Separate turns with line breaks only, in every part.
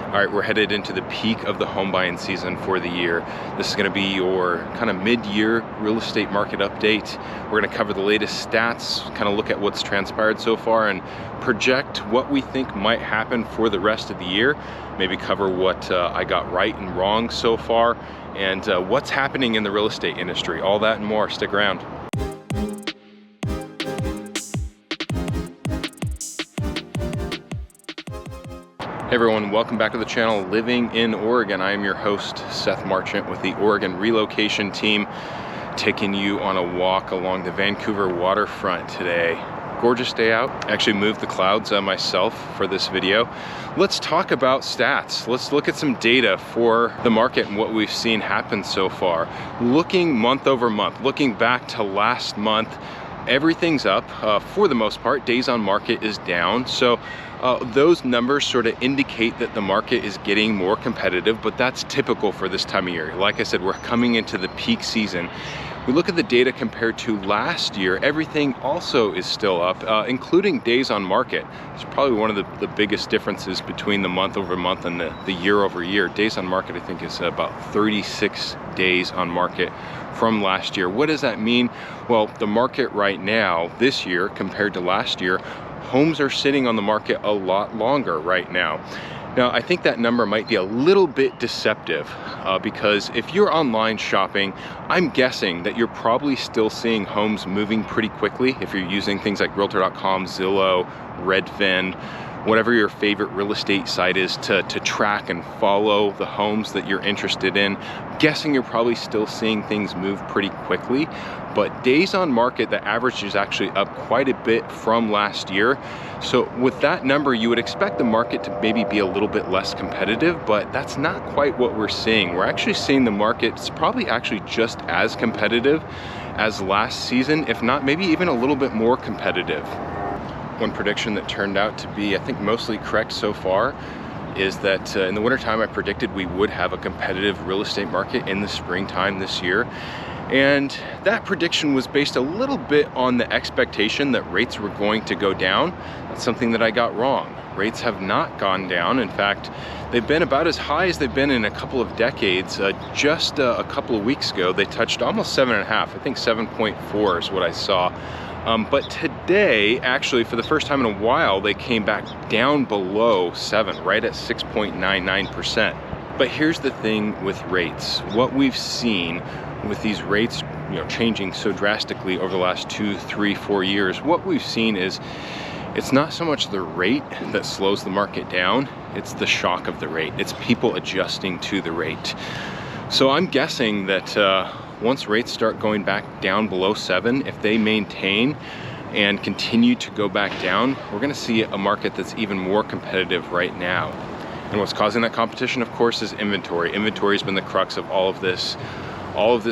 All right, we're headed into the peak of the home buying season for the year. This is gonna be your kind of mid-year real estate market update. We're gonna cover the latest stats, kind of look at what's transpired so far and project what we think might happen for the rest of the year. Maybe cover what I got right and wrong so far, and what's happening in the real estate industry. All that and more, stick around. Hey everyone, welcome back to the channel, Living in Oregon. I am your host, Seth Marchant with the Oregon Relocation Team, taking you on a walk along the Vancouver waterfront today. Gorgeous day out. I actually moved the clouds myself for this video. Let's talk about stats. Let's look at some data for the market and what we've seen happen so far. Looking month over month, looking back to last month, everything's up for the most part. Days on market is down. So those numbers sort of indicate that the market is getting more competitive, but that's typical for this time of year. Like I said, we're coming into the peak season. We look at the data compared to last year, everything also is still up, including days on market. It's probably one of the biggest differences between the month over month and the year over year. Days on market, I think, is about 36 days on market from last year. What does that mean? Well, the market right now, this year compared to last year, homes are sitting on the market a lot longer right now. Now, I think that number might be a little bit deceptive because if you're online shopping, I'm guessing that you're probably still seeing homes moving pretty quickly if you're using things like Realtor.com, Zillow, Redfin, whatever your favorite real estate site is to track and follow the homes that you're interested in. Guessing you're probably still seeing things move pretty quickly, but days on market, the average is actually up quite a bit from last year. So with that number, you would expect the market to maybe be a little bit less competitive, but that's not quite what we're seeing. We're actually seeing the market's probably actually just as competitive as last season, if not maybe even a little bit more competitive. One prediction that turned out to be, I think, mostly correct so far is that in the wintertime, I predicted we would have a competitive real estate market in the springtime this year. And that prediction was based a little bit on the expectation that rates were going to go down. That's something that I got wrong. Rates have not gone down. In fact, they've been about as high as they've been in a couple of decades. Just a couple of weeks ago, they touched almost 7.5. I think 7.4 is what I saw. But today, actually, for the first time in a while, they came back down below 7, right at 6.99%. But here's the thing with rates. What we've seen with these rates, changing so drastically over the last 2, 3, 4 years, what we've seen is it's not so much the rate that slows the market down, it's the shock of the rate. It's people adjusting to the rate. So I'm guessing that once rates start going back down below 7, if they maintain and continue to go back down, we're gonna see a market that's even more competitive right now. And what's causing that competition, of course, is inventory. Inventory has been the crux of all of this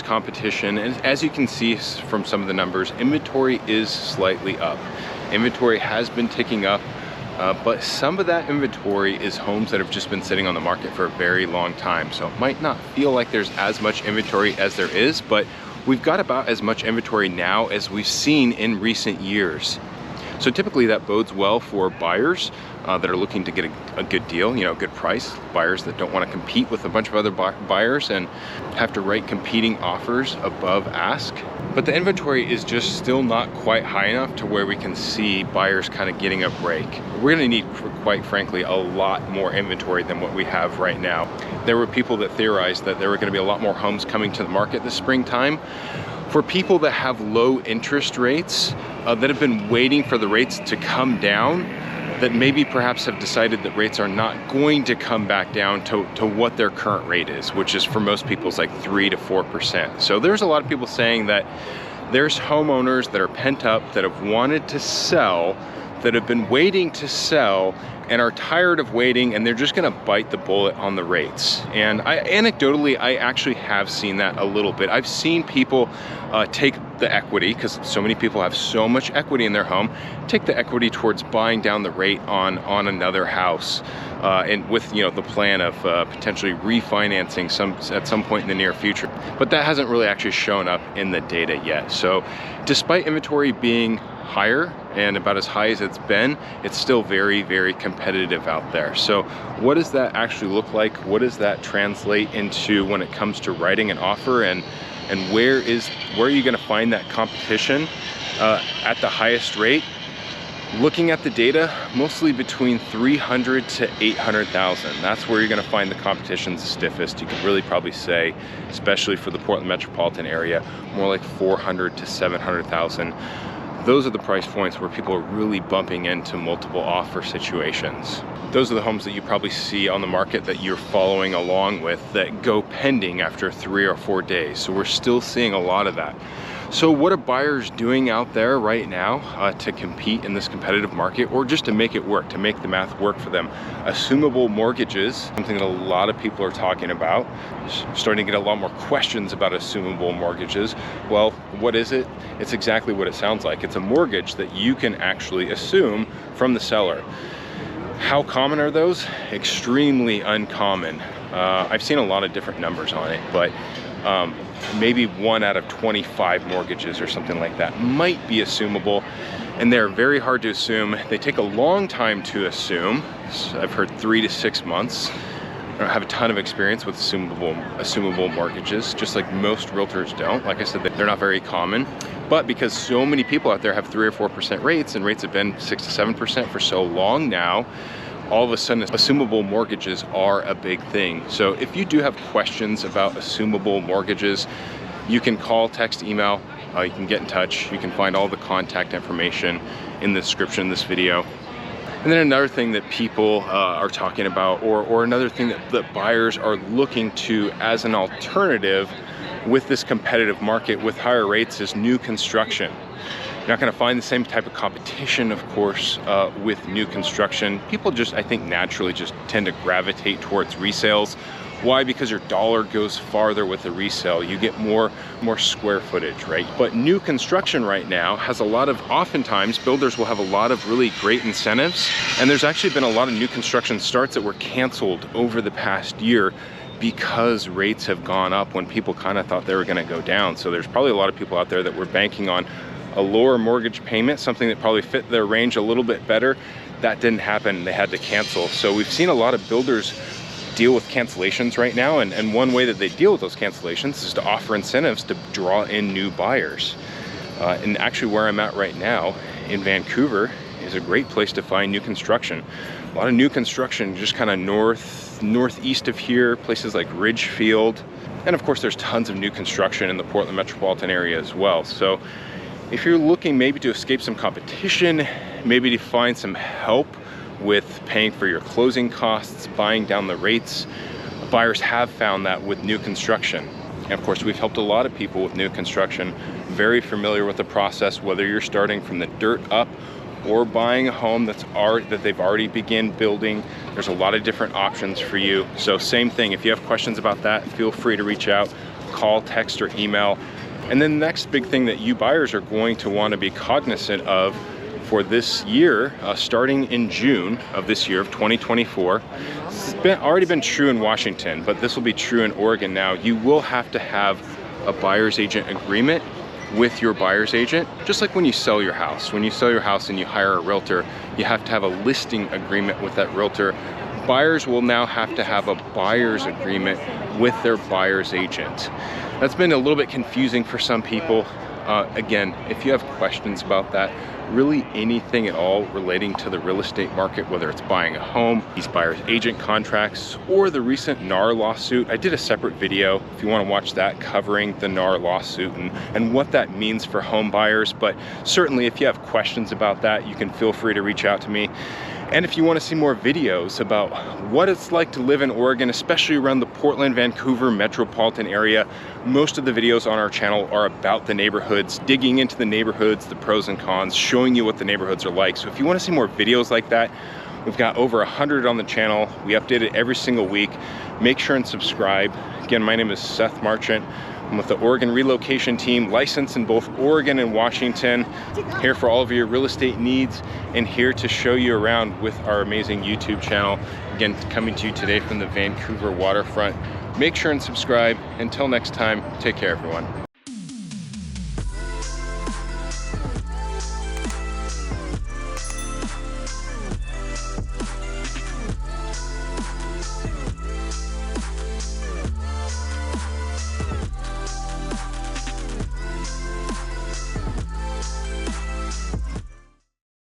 competition. And as you can see from some of the numbers, inventory is slightly up. Inventory has been ticking up, but some of that inventory is homes that have just been sitting on the market for a very long time. So it might not feel like there's as much inventory as there is, but we've got about as much inventory now as we've seen in recent years. So typically that bodes well for buyers that are looking to get a good deal, a good price. Buyers that don't want to compete with a bunch of other buyers and have to write competing offers above ask. But the inventory is just still not quite high enough to where we can see buyers kind of getting a break. We're going to need, quite frankly, a lot more inventory than what we have right now. There were people that theorized that there were going to be a lot more homes coming to the market this springtime. For people that have low interest rates, that have been waiting for the rates to come down, that maybe perhaps have decided that rates are not going to come back down to what their current rate is, which is for most people is like 3 to 4%. So there's a lot of people saying that there's homeowners that are pent up, that have wanted to sell, that have been waiting to sell and are tired of waiting, and they're just gonna bite the bullet on the rates. And anecdotally, I actually have seen that a little bit. I've seen people take the equity, because so many people have so much equity in their home, take the equity towards buying down the rate on another house, and with the plan of potentially refinancing at some point in the near future. But that hasn't really actually shown up in the data yet. So despite inventory being higher and about as high as it's been, it's still very, very competitive out there. So what does that actually look like? What does that translate into when it comes to writing an offer, and where are you going to find that competition at the highest rate? Looking at the data, mostly between 300 to 800,000. That's where you're going to find the competition's stiffest. You could really probably say, especially for the Portland metropolitan area, more like 400 to 700,000. Those are the price points where people are really bumping into multiple offer situations. Those are the homes that you probably see on the market that you're following along with that go pending after 3 or 4 days. So we're still seeing a lot of that. So what are buyers doing out there right now to compete in this competitive market, or just to make it work, to make the math work for them? Assumable mortgages, something that a lot of people are talking about. Starting to get a lot more questions about assumable mortgages. Well, what is it? It's exactly what it sounds like. It's a mortgage that you can actually assume from the seller. How common are those? Extremely uncommon. I've seen a lot of different numbers on it, but maybe 1 out of 25 mortgages or something like that might be assumable, and they're very hard to assume. They take a long time to assume. I've heard 3 to 6 months. I don't have a ton of experience with assumable mortgages, just like most realtors don't. Like I said, they're not very common. But because so many people out there have 3 or 4% rates, and rates have been 6 to 7% for so long now, all of a sudden assumable mortgages are a big thing. So if you do have questions about assumable mortgages, you can call, text, email, you can get in touch. You can find all the contact information in the description of this video. And then another thing that people are talking about, or another thing that buyers are looking to as an alternative with this competitive market with higher rates, is new construction. You're not going to find the same type of competition, of course, with new construction. People just, I think, naturally just tend to gravitate towards resales. Why? Because your dollar goes farther with a resale. You get more square footage, right? But new construction right now has a lot of, oftentimes, builders will have a lot of really great incentives. And there's actually been a lot of new construction starts that were canceled over the past year because rates have gone up when people kind of thought they were going to go down. So there's probably a lot of people out there that were banking on a lower mortgage payment, something that probably fit their range a little bit better. That didn't happen. They had to cancel. So we've seen a lot of builders deal with cancellations right now, and one way that they deal with those cancellations is to offer incentives to draw in new buyers. And actually where I'm at right now in Vancouver is a great place to find new construction. A lot of new construction just kind of northeast of here, places like Ridgefield. And of course there's tons of new construction in the Portland metropolitan area as well. So if you're looking maybe to escape some competition, maybe to find some help with paying for your closing costs, buying down the rates, buyers have found that with new construction. And of course, we've helped a lot of people with new construction, very familiar with the process, whether you're starting from the dirt up or buying a home that they've already begun building. There's a lot of different options for you. So same thing, if you have questions about that, feel free to reach out, call, text, or email. And then the next big thing that you buyers are going to want to be cognizant of for this year, starting in June of this year of 2024, it's already been true in Washington, but this will be true in Oregon now. You will have to have a buyer's agent agreement with your buyer's agent, just like when you sell your house. When you sell your house and you hire a realtor, you have to have a listing agreement with that realtor. Buyers will now have to have a buyer's agreement with their buyer's agent. That's been a little bit confusing for some people. Again, if you have questions about that, really anything at all relating to the real estate market, whether it's buying a home, these buyer's agent contracts, or the recent NAR lawsuit, I did a separate video if you want to watch that, covering the NAR lawsuit and what that means for home buyers. But certainly if you have questions about that, you can feel free to reach out to me. And if you want to see more videos about what it's like to live in Oregon, especially around the Portland, Vancouver metropolitan area, most of the videos on our channel are about the neighborhoods, digging into the neighborhoods, the pros and cons, showing you what the neighborhoods are like. So if you want to see more videos like that, we've got over 100 on the channel. We update it every single week. Make sure and subscribe. Again, my name is Seth Marchant. I'm with the Oregon relocation team, licensed in both Oregon and Washington, here for all of your real estate needs and here to show you around with our amazing YouTube channel. Again, coming to you today from the Vancouver waterfront. Make sure and subscribe. Until next time, take care, everyone.